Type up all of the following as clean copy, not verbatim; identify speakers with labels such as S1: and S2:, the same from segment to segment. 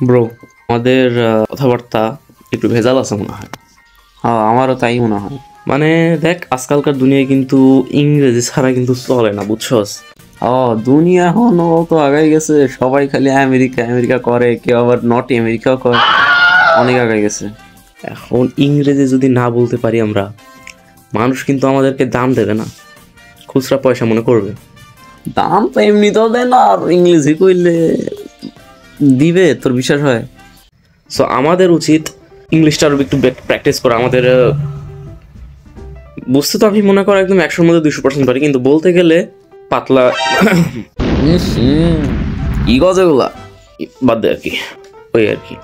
S1: Bro, আমাদের কথাবার্তা একটু ভেজাল আছে মনে হয়।
S2: হ্যাঁ, আমারও তাই মনে হয়।
S1: মানে দেখ, আজকালকার দুনিয়ায় কিন্তু ইংরেজি ছাড়া কিন্তু চলে না, বুঝছস?
S2: দুনিয়া এখন তো আগাই গেছে, সবাই খালি আমেরিকা আমেরিকা করে, কেউ আবার নট আমেরিকাও করে, অনেক আগাই গেছে।
S1: এখন ইংরেজি যদি না বলতে পারি আমরা, মানুষ কিন্তু আমাদেরকে দাম দেবে না, খুচরা পয়সা মনে করবে।
S2: দাম তো এমনিতেও দেয় না, আর ইংরেজি কইলে দিবে, তোর বিশ্বাস হয়?
S1: সো আমাদের উচিত ইংলিশটা আরও একটু প্র্যাকটিস করা। আমাদের বুঝতে তো আমি মনে করো একদম 100-র মধ্যে 200% পারি, কিন্তু বলতে গেলে পাতলা।
S2: কি গজ এগুলা?
S1: বাদ দে আর কি, ওই আর কি।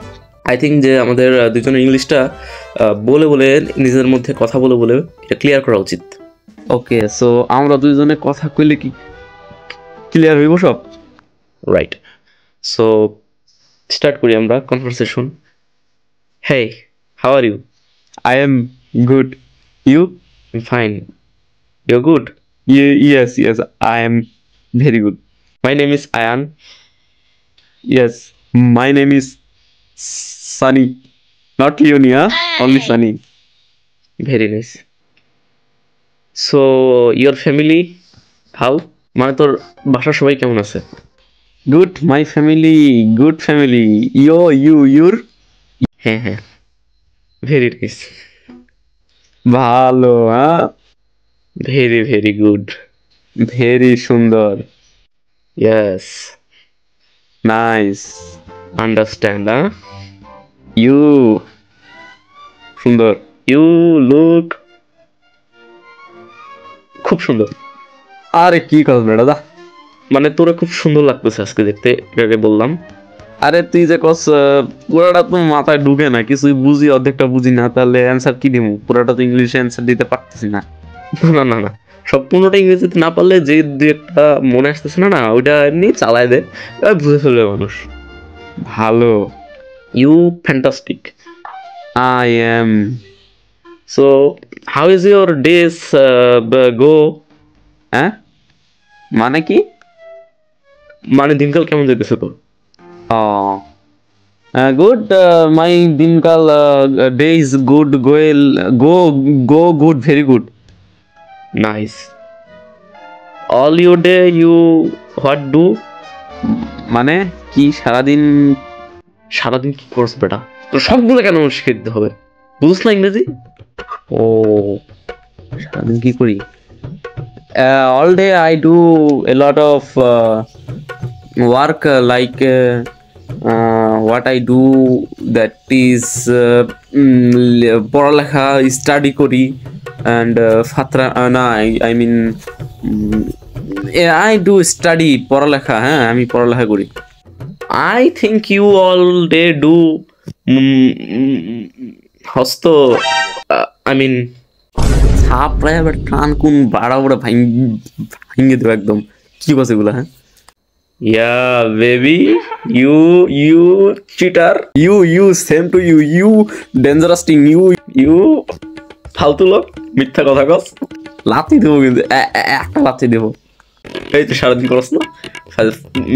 S1: আই থিঙ্ক যে আমাদের দুজনের ইংলিশটা বলে বলে, নিজের মধ্যে কথা বলে বলে এটা ক্লিয়ার করা উচিত।
S2: ওকে, সো আমরা দুইজনে কথা কইলে কি ক্লিয়ার হইব সব?
S1: রাইট, সো স্টার্ট করি আমরা conversation. Hey, how are you?
S2: I am good, you?
S1: Fine, you good?
S2: Yes, yes, I am very good.
S1: My name is Ayaan.
S2: Yes, my name is Sunny. Not Leonie, huh? Only Sunny.
S1: Very nice. So your family how, মানে তোর বাসার সবাই কেমন আছে?
S2: Good, my family, good family. Your?
S1: হ্যাঁ হ্যাঁ, very nice,
S2: ভালো, হ্যাঁ?
S1: ভেরি ভেরি গুড,
S2: Very সুন্দর.
S1: Yes,
S2: Nice.
S1: আন্ডারস্ট্যান্ড।
S2: You সুন্দর.
S1: ইউ লুক খুব সুন্দর।
S2: আরে কি কস বেটা, দা?
S1: মানে তোরা খুব সুন্দর লাগতেছে আজকে দেখতে, এটাকে বললাম।
S2: আরে তুই যে কস পুরাটা তো মাথায় ঢুকে না, কিছুই বুঝি, অর্ধেকটা বুঝি না, তাহলে অ্যান্সার কি দিব? পুরাটা তো ইংলিশে অ্যান্সার দিতে পারতেছি না।
S1: না না না, সম্পূর্ণটা ইংরেজিতে না পারলে যে দু একটা মনে আসতেছে না, ওইটা এমনি চালায় দেয়, বুঝে ফেলবে মানুষ।
S2: ভালো।
S1: You fantastic.
S2: I am.
S1: So how is your days go?
S2: হ্যাঁ, মানে কি?
S1: মানে দিনকাল কেমন যেতেছে তোর?
S2: গুড, মাই দিনকাল ডে ইজ গুড, গোয়েল go good, very good.
S1: Nice. All your day you what do?
S2: মানে কি সারাদিন?
S1: সারাদিন কি করছ বেটা? তোর সবগুলো কেন শিখে দিতে হবে? বুঝছ না ইংরেজি?
S2: ও, সারাদিন কি করি? All day I do a lot of work, like what I do, that is পড়ালেখা, স্টাডি করি, অ্যান্ড ফাত্রা না, I mean I do study, পড়ালেখা। হ্যাঁ, আমি পড়ালেখা করি।
S1: I think you all day do হস্ত, I mean
S2: ছাপড়ায় আবার টান কোন বাড়া বুড়া ভাঙিয়ে দেবো একদম। কি বলছে এগুলা? হ্যাঁ,
S1: yeah baby, you cheater,
S2: you same to you dangerous team,
S1: you ফালতু লোক, মিথ্যা কথা কস।
S2: লাথি দেবো কিন্তু, একটা লাথি দেবো।
S1: এই তো সারাদিন করস না,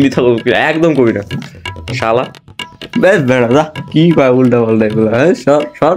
S1: মিথ্যা একদম কবি না শালা।
S2: বেশ বেড়া, যা কি পায় উল্টা পাল্টা এগুলো। হ্যাঁ, সর সর।